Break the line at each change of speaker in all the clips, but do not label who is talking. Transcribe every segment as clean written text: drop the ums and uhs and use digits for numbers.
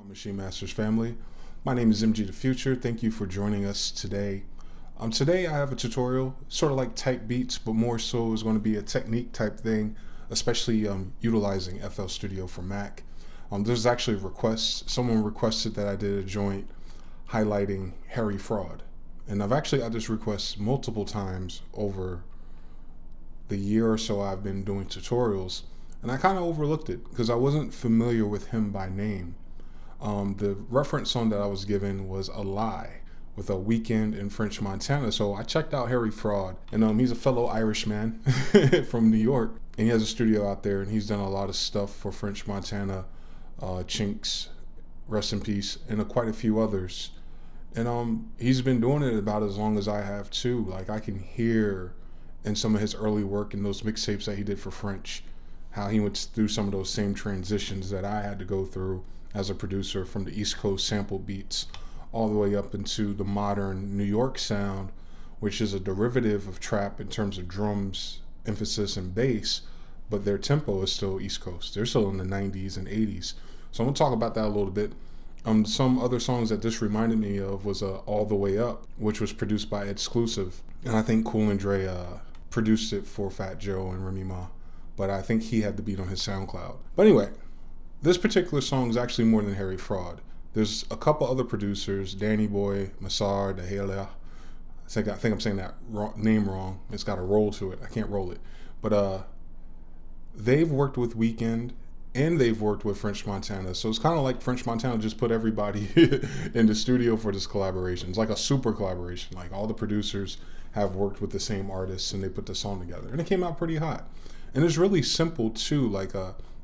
Maschine Masters family. My name is MGTheFuture. Thank you for joining us today. Today I have a tutorial, sort of like type beats, but more so is going to be a technique type thing, especially utilizing FL Studio for Mac. This is actually a request. Someone requested that I did a joint highlighting Harry Fraud. And I've actually got this request multiple times over the year or so I've been doing tutorials. And I kind of overlooked it because I wasn't familiar with him by name. The reference song that I was given was A Lie with a Weekend in French Montana. So I checked out Harry Fraud, and he's a fellow Irishman from New York. And he has a studio out there, and he's done a lot of stuff for French Montana, Chinks, rest in peace, and quite a few others. And he's been doing it about as long as I have too. Like, I can hear in some of his early work in those mixtapes that he did for French, how he went through some of those same transitions that I had to go through as a producer, from the East Coast sample beats all the way up into the modern New York sound, which is a derivative of trap in terms of drums, emphasis, and bass, but their tempo is still East Coast. They're still in the 90s and 80s. So I'm gonna talk about that a little bit. Some other songs that this reminded me of was All the Way Up, which was produced by Exclusive. And I think Cool and Dre produced it for Fat Joe and Remy Ma, but I think he had the beat on his SoundCloud. But anyway, this particular song is actually more than Harry Fraud. There's a couple other producers, Danny Boy, Massar, Dahela. I think I'm saying that name wrong. It's got a roll to it. I can't roll it. But they've worked with Weeknd and they've worked with French Montana. So it's kind of like French Montana just put everybody in the studio for this collaboration. It's like a super collaboration. Like, all the producers have worked with the same artists and they put the song together. And it came out pretty hot. And it's really simple too. Like,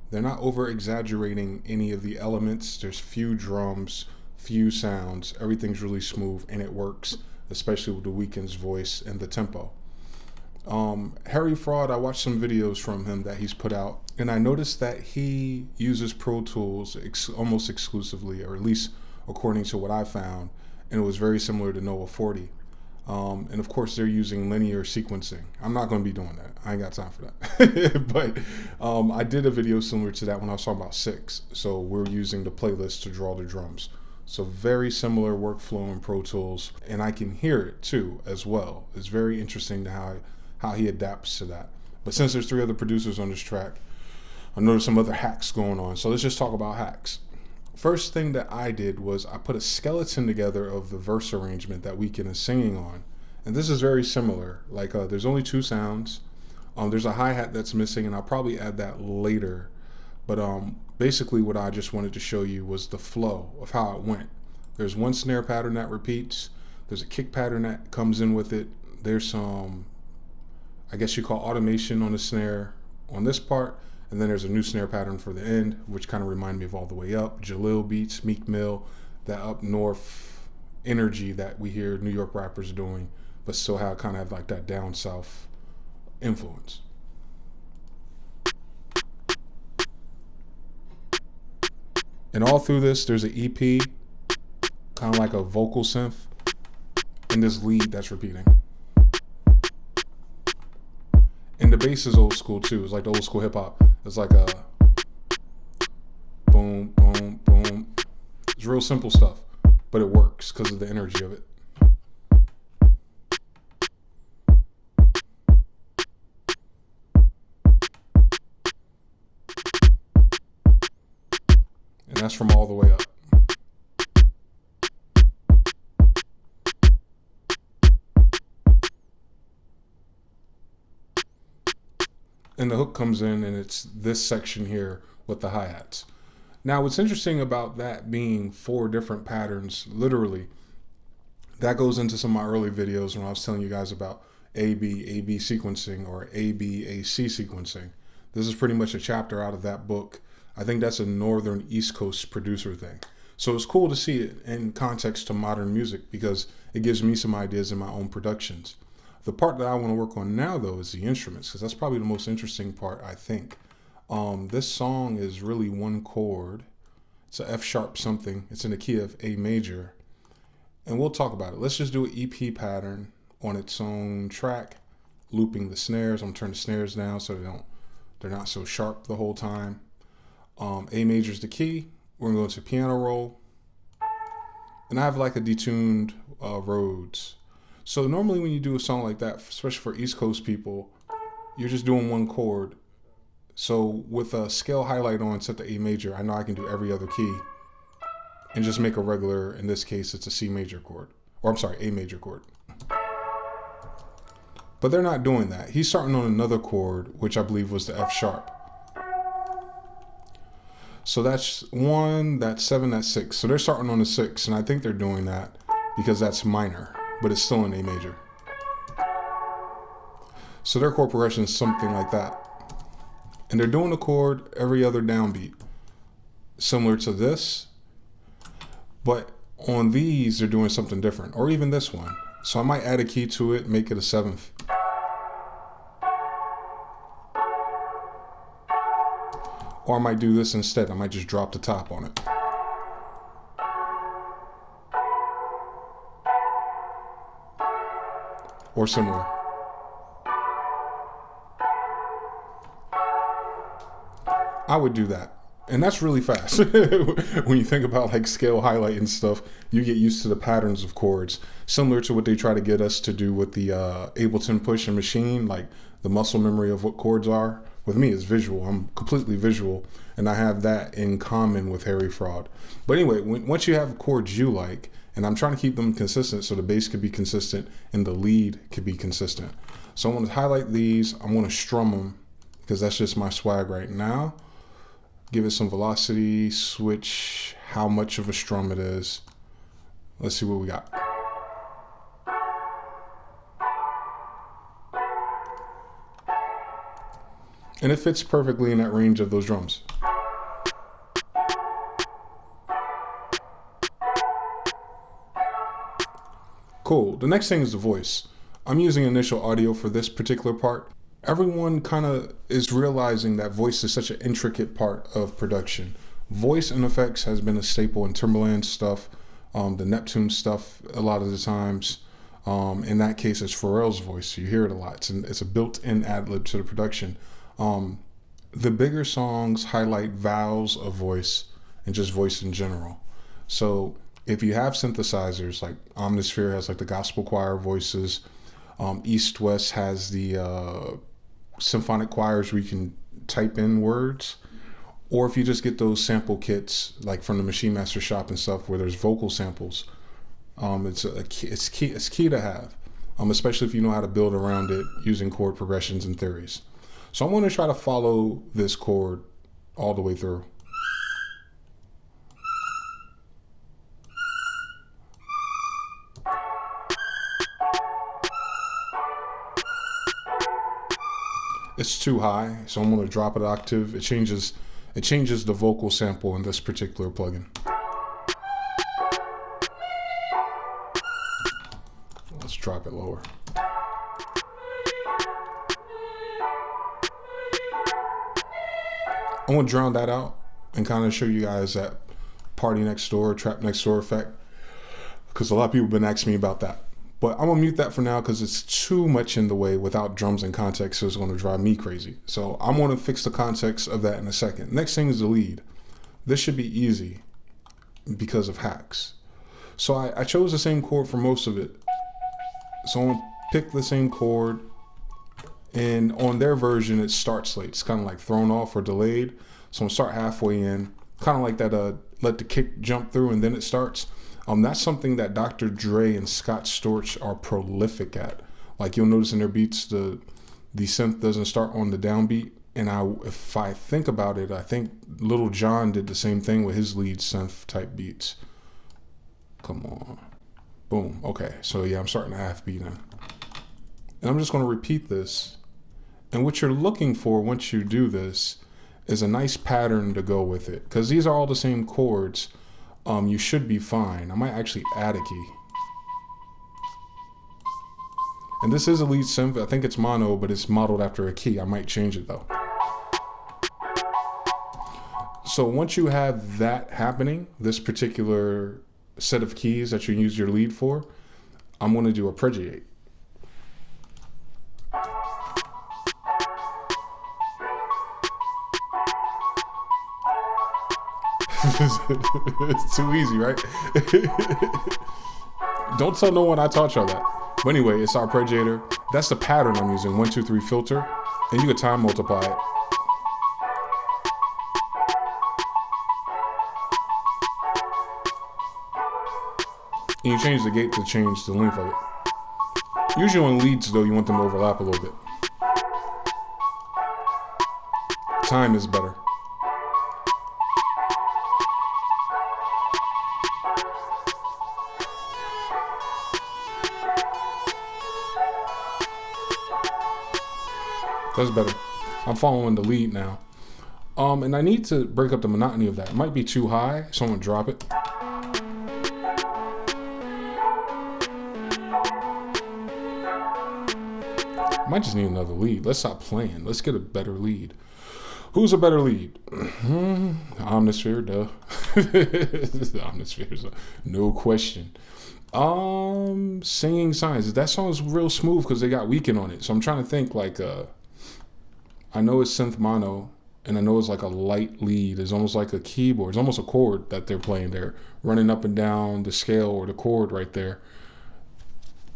they're not over exaggerating any of the elements. There's few drums, few sounds. Everything's really smooth and it works, especially with the Weeknd's voice and the tempo. Harry Fraud, I watched some videos from him that he's put out, and I noticed that he uses Pro Tools almost exclusively, or at least according to what I found, and it was very similar to Noah 40. And of course they're using linear sequencing. I'm not going to be doing that. I ain't got time for that. But I did a video similar to that when I was talking about 6. So we're using the playlist to draw the drums. So very similar workflow in Pro Tools, and I can hear it too as well. It's very interesting to how he adapts to that. But since there's 3 other producers on this track, I noticed some other hacks going on. So let's just talk about hacks. First thing that I did was I put a skeleton together of the verse arrangement that Weeknd is singing on. And this is very similar. Like, there's only 2 sounds. There's a hi-hat that's missing, and I'll probably add that later. But basically what I just wanted to show you was the flow of how it went. There's one snare pattern that repeats. There's a kick pattern that comes in with it. There's some, I guess you call automation on the snare on this part. And then there's a new snare pattern for the end, which kind of reminded me of All the Way Up, Jalil beats, Meek Mill, that up north energy that we hear New York rappers doing, but still kind of have like that down south influence. And all through this, there's an EP, kind of like a vocal synth, and this lead that's repeating. And the bass is old school too. It's like the old school hip hop. It's like a boom, boom, boom. It's real simple stuff, but it works because of the energy of it. And that's from All the Way Up. And the hook comes in, and it's this section here with the hi-hats. Now, what's interesting about that being 4 different patterns, literally, that goes into some of my early videos when I was telling you guys about AB sequencing or ABAC sequencing. This is pretty much a chapter out of that book. I think that's a Northern East Coast producer thing. So it's cool to see it in context to modern music because it gives me some ideas in my own productions. The part that I want to work on now, though, is the instruments, because that's probably the most interesting part, I think. This song is really 1 chord. It's a F sharp something. It's in the key of A major. And we'll talk about it. Let's just do an EP pattern on its own track, looping the snares. I'm going to turn the snares down so they're not so sharp the whole time. A major is the key. We're gonna go to piano roll. And I have like a detuned Rhodes. So normally when you do a song like that, especially for East Coast people, you're just doing one chord. So with a scale highlight on set to A major, I know I can do every other key and just make a regular, in this case, it's a C major chord. Or I'm sorry, A major chord. But they're not doing that. He's starting on another chord, which I believe was the F sharp. So that's 1, that's 7, that's 6. So they're starting on the 6, and I think they're doing that because that's minor, but it's still in A major. So their chord progression is something like that. And they're doing the chord every other downbeat, similar to this. But on these, they're doing something different, or even this one. So I might add a key to it, make it a 7th. Or I might do this instead. I might just drop the top on it. Or similar. I would do that. And that's really fast. When you think about like scale highlight and stuff, you get used to the patterns of chords. Similar to what they try to get us to do with the Ableton Push and Maschine, like the muscle memory of what chords are. With me, it's visual. I'm completely visual, and I have that in common with Harry Fraud. But anyway, once you have chords you like, and I'm trying to keep them consistent so the bass could be consistent and the lead could be consistent. So I'm going to highlight these. I'm going to strum them because that's just my swag right now. Give it some velocity, switch how much of a strum it is. Let's see what we got. And it fits perfectly in that range of those drums. Cool. The next thing is the voice. I'm using initial audio for this particular part. Everyone kind of is realizing that voice is such an intricate part of production. Voice and effects has been a staple in Timberland stuff, the Neptune stuff a lot of the times. In that case, it's Pharrell's voice. You hear it a lot. It's a built-in ad-lib to the production. The bigger songs highlight vowels of voice and just voice in general. So if you have synthesizers, like Omnisphere has like the gospel choir voices, East West has the symphonic choirs where you can type in words, or if you just get those sample kits like from the Maschine Masters shop and stuff where there's vocal samples, it's key to have, especially if you know how to build around it using chord progressions and theories. So I'm going to try to follow this chord all the way through. It's too high, so I'm going to drop it an octave. It changes the vocal sample in this particular plugin. Let's drop it lower. I'm going to drown that out and kind of show you guys that party next door, trap next door effect, because a lot of people have been asking me about that. But I'm going to mute that for now because it's too much in the way without drums and context, so it's going to drive me crazy. So I'm going to fix the context of that in a second. Next thing is the lead. This should be easy because of hacks. So I chose the same chord for most of it. So I'm going to pick the same chord. And on their version, it starts late. It's kind of like thrown off or delayed. So I'm going to start halfway in. Kind of like that let the kick jump through and then it starts. That's something that Dr. Dre and Scott Storch are prolific at. Like you'll notice in their beats, the synth doesn't start on the downbeat. And if I think about it, I think Little John did the same thing with his lead synth type beats. Come on. Boom. Okay. So yeah, I'm starting a half beat now. And I'm just going to repeat this. And what you're looking for once you do this is a nice pattern to go with it. Because these are all the same chords. You should be fine. I might actually add a key. And this is a lead synth. I think it's mono, but it's modeled after a key. I might change it though. So once you have that happening, this particular set of keys that you use your lead for, I'm going to do arpeggiate. It's too easy, right? Don't tell no one I taught y'all that. But anyway, it's arpeggiator. That's the pattern I'm using, 1, 2, 3 filter. And you can time multiply it. And you change the gate to change the length of it. Usually on leads though, you want them to overlap a little bit. Time is better. That's better. I'm following the lead now. And I need to break up the monotony of that. It might be too high, so I'm gonna drop it. Might just need another lead. Let's stop playing. Let's get a better lead. Who's a better lead? Omnisphere, duh. Omnisphere, no question. Singing Signs. That song's real smooth because they got Weekend on it. So I'm trying to think like, I know it's synth mono, and I know it's like a light lead. It's almost like a keyboard. It's almost a chord that they're playing there, running up and down the scale or the chord right there.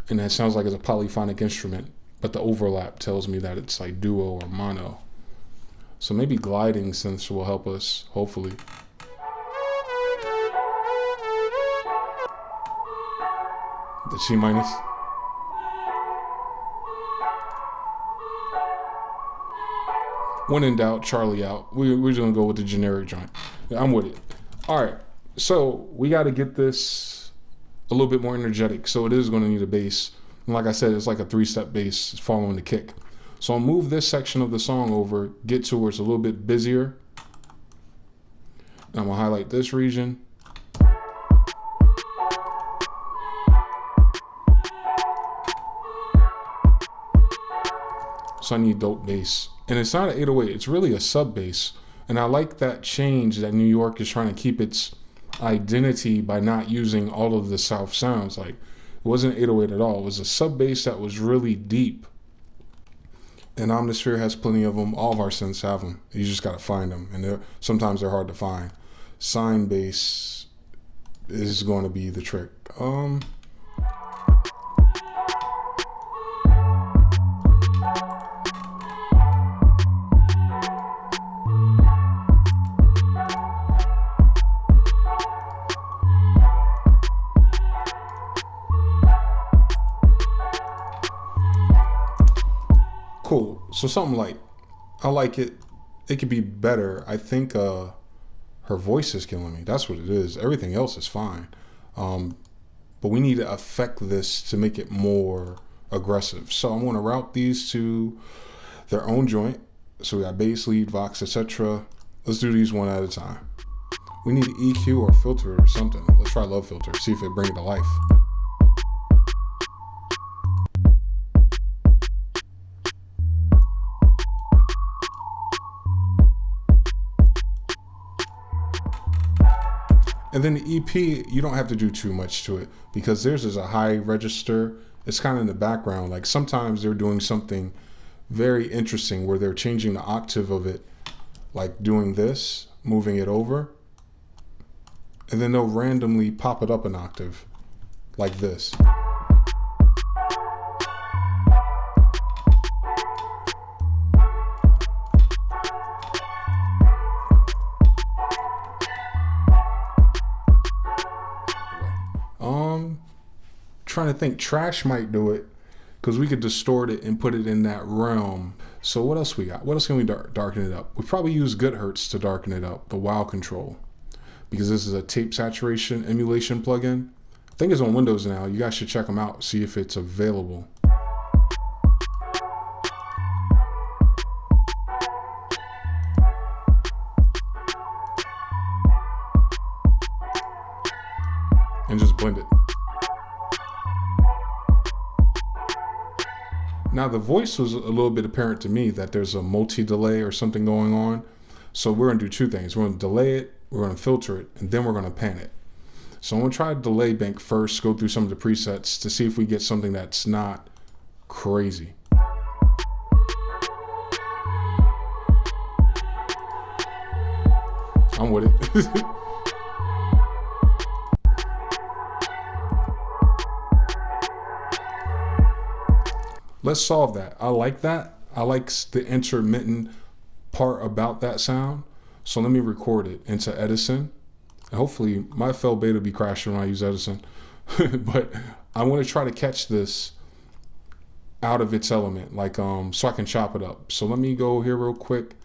And that sounds like it's a polyphonic instrument. But the overlap tells me that it's like duo or mono. So maybe gliding synths will help us, hopefully. The C minus. When in doubt, Charlie out. We're just gonna go with the generic joint. I'm with it. All right, so we got to get this a little bit more energetic. So it is gonna need a bass. And like I said, it's like a 3-step bass following the kick. So I'll move this section of the song over, get to where it's a little bit busier. And I'm gonna highlight this region. So I need dope bass. And it's not an 808, it's really a sub bass. And I like that change that New York is trying to keep its identity by not using all of the South sounds. Like, it wasn't 808 at all. It was a sub bass that was really deep. And Omnisphere has plenty of them. All of our synths have them. You just got to find them. And sometimes they're hard to find. Sine bass is going to be the trick. Cool. So something like, I like it. It could be better. I think her voice is killing me. That's what it is. Everything else is fine. But we need to affect this to make it more aggressive. So I'm going to route these to their own joint. So we got bass, lead, vox, etc. Let's do these one at a time. We need EQ or filter or something. Let's try low filter. See if it brings it to life. And then the EP, you don't have to do too much to it because theirs is a high register. It's kind of in the background. Like sometimes they're doing something very interesting where they're changing the octave of it, like doing this, moving it over. And then they'll randomly pop it up an octave like this. Trying to think, Trash might do it because we could distort it and put it in that realm. So what else we got? What else can we darken it up? We probably use GoodHertz to darken it up, the wow control, because this is a tape saturation emulation plugin. I think it's on Windows now. You guys should check them out, see if it's available. And just blend it. Now the voice was a little bit apparent to me that there's a multi-delay or something going on. So we're gonna do two things. We're gonna delay it, we're gonna filter it, and then we're gonna pan it. So I'm gonna try delay bank first, go through some of the presets to see if we get something that's not crazy. I'm with it. Let's solve that. I like that. I like the intermittent part about that sound. So let me record it into Edison. And hopefully my FL Beta will be crashing when I use Edison. But I want to try to catch this out of its element, like so I can chop it up. So let me go here real quick.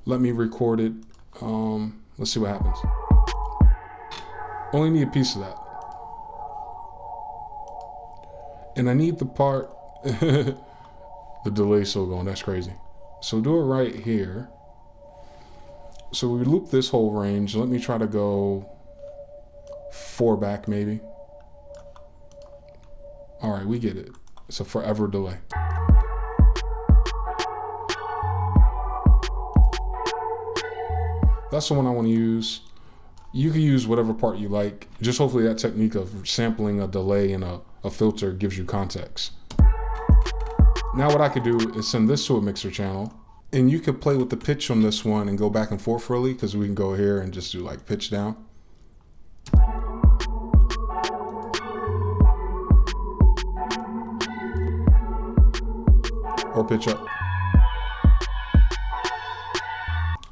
Let me record it. Let's see what happens. Only need a piece of that. And I need the part, the delay still going, that's crazy. So do it right here. So we loop this whole range. Let me try to go 4 back maybe. All right, we get it. It's a forever delay. That's the one I want to use. You can use whatever part you like. Just hopefully that technique of sampling a delay and a filter gives you context. Now what I could do is send this to a mixer channel, and you could play with the pitch on this one and go back and forth really, because we can go here and just do like pitch down. Or pitch up.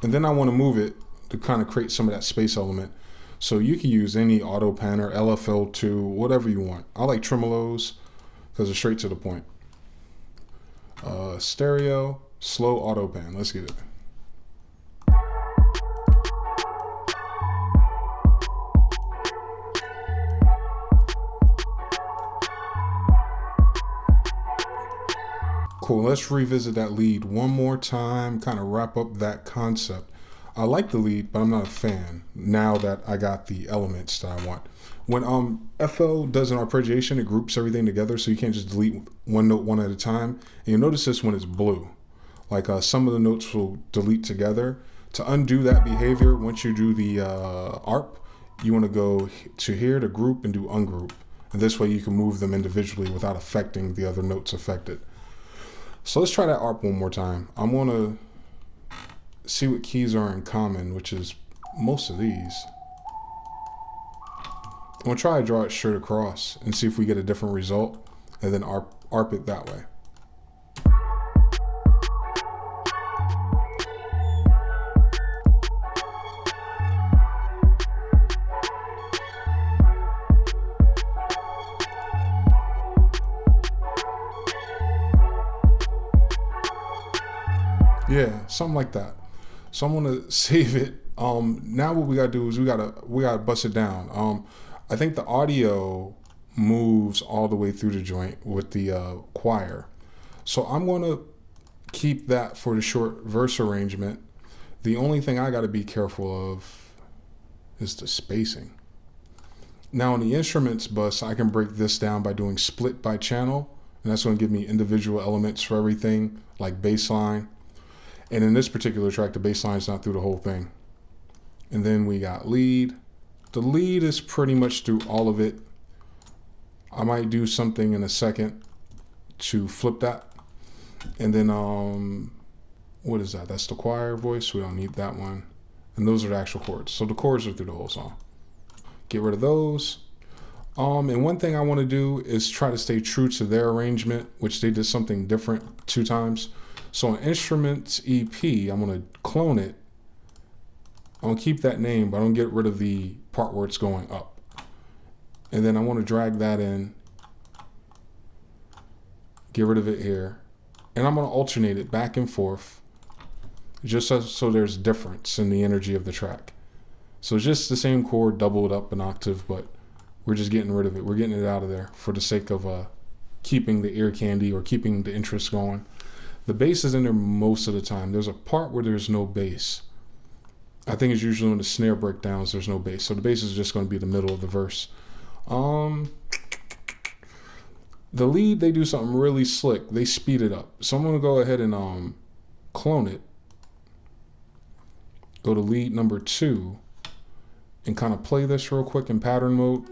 And then I want to move it to kind of create some of that space element. So you can use any auto panner, LFL2, whatever you want. I like tremolos because it's straight to the point. Stereo, slow auto pan. Let's get it. Cool, let's revisit that lead one more time, kind of wrap up that concept. I like the lead, but I'm not a fan now that I got the elements that I want. When FL does an arpeggiation, it groups everything together, so you can't just delete one note one at a time. And you'll notice this when it's blue. Like some of the notes will delete together. To undo that behavior, once you do the ARP, you want to go to here to group and do ungroup. And this way you can move them individually without affecting the other notes affected. So let's try that ARP one more time. I'm going to see what keys are in common, which is most of these. I'm going to try to draw it straight across and see if we get a different result, and then ARP it that way. Yeah, something like that. So I'm gonna save it. Now what we gotta do is we gotta bust it down. I think the audio moves all the way through the joint with the choir. So I'm gonna keep that for the short verse arrangement. The only thing I gotta be careful of is the spacing. Now on the instruments bus, I can break this down by doing split by channel, and that's gonna give me individual elements for everything, like bass line. And in this particular track, the bass line is not through the whole thing. And then we got lead. The lead is pretty much through all of it. I might do something in a second to flip that. And then, what is that? That's the choir voice. We don't need that one. And those are the actual chords. So the chords are through the whole song. Get rid of those. And one thing I want to do is try to stay true to their arrangement, which they did something different 2 times. So on Instruments EP, I'm going to clone it. I'm going to keep that name, but I'm going to get rid of the part where it's going up. And then I want to drag that in. Get rid of it here. And I'm going to alternate it back and forth, just so there's difference in the energy of the track. So it's just the same chord doubled up an octave, but we're just getting rid of it. We're getting it out of there for the sake of keeping the ear candy or keeping the interest going. The bass is in there most of the time. There's a part where there's no bass. I think it's usually when the snare breakdowns, there's no bass. So the bass is just going to be the middle of the verse. The lead, they do something really slick. They speed it up. So I'm going to go ahead and clone it. Go to lead number 2 and kind of play this real quick in pattern mode.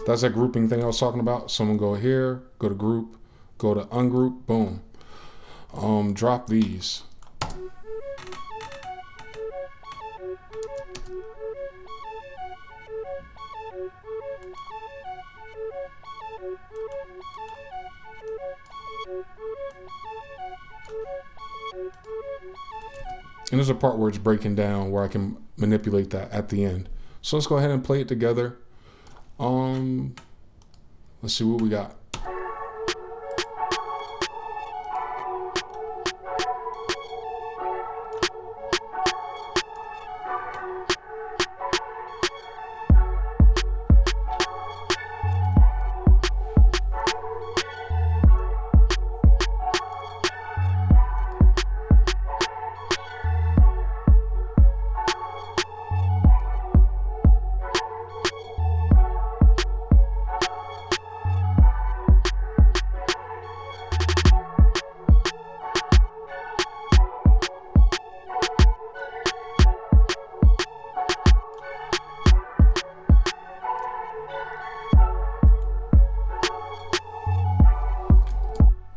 That's that grouping thing I was talking about. So I'm gonna go here, go to group, go to ungroup, boom. drop these. And there's a part where it's breaking down where I can manipulate that at the end. So let's go ahead and play it together. Let's see what we got.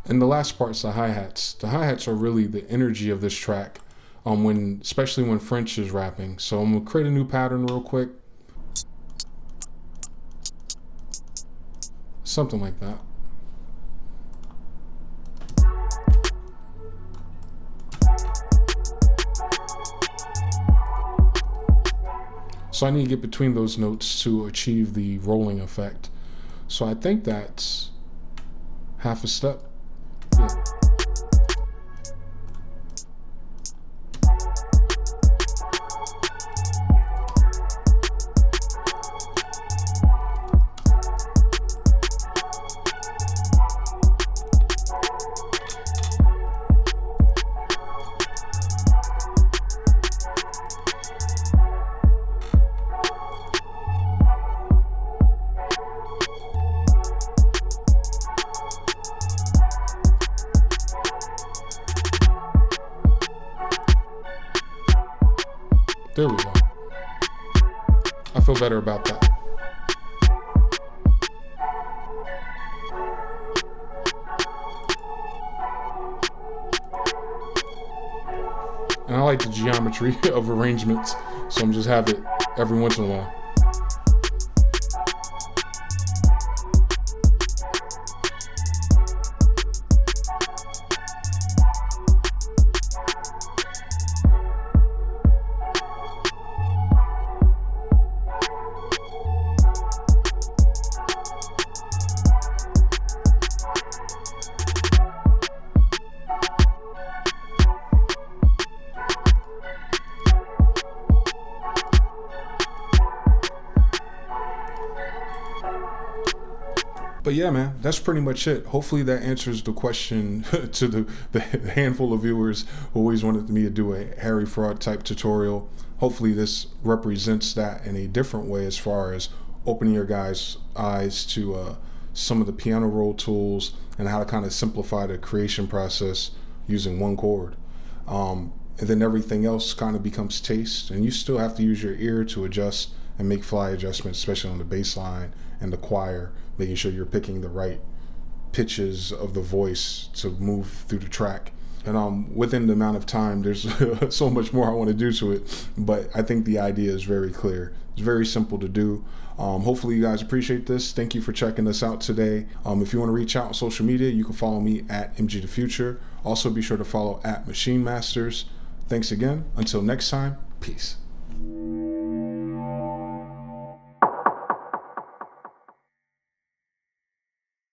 And the last part is the hi-hats. The hi-hats are really the energy of this track, especially when French is rapping. So I'm gonna create a new pattern real quick. Something like that. So I need to get between those notes to achieve the rolling effect. So I think that's half a step. Yeah. There we go. I feel better about that. And I like the geometry of arrangements, so I'm just have it every once in a while. But yeah, man, that's pretty much it. Hopefully that answers the question to the handful of viewers who always wanted me to do a Harry Fraud type tutorial. Hopefully this represents that in a different way as far as opening your guys' eyes to some of the piano roll tools and how to kind of simplify the creation process using one chord. And then everything else kind of becomes taste, and you still have to use your ear to adjust and make fly adjustments, especially on the bass line and the choir, making sure you're picking the right pitches of the voice to move through the track. And within the amount of time, there's so much more I want to do to it, but I think the idea is very clear. It's very simple to do. Hopefully you guys appreciate this. Thank you for checking us out today. If you want to reach out on social media, you can follow me at MGTheFuture. Also be sure to follow at Maschine Masters. Thanks again. Until next time, peace.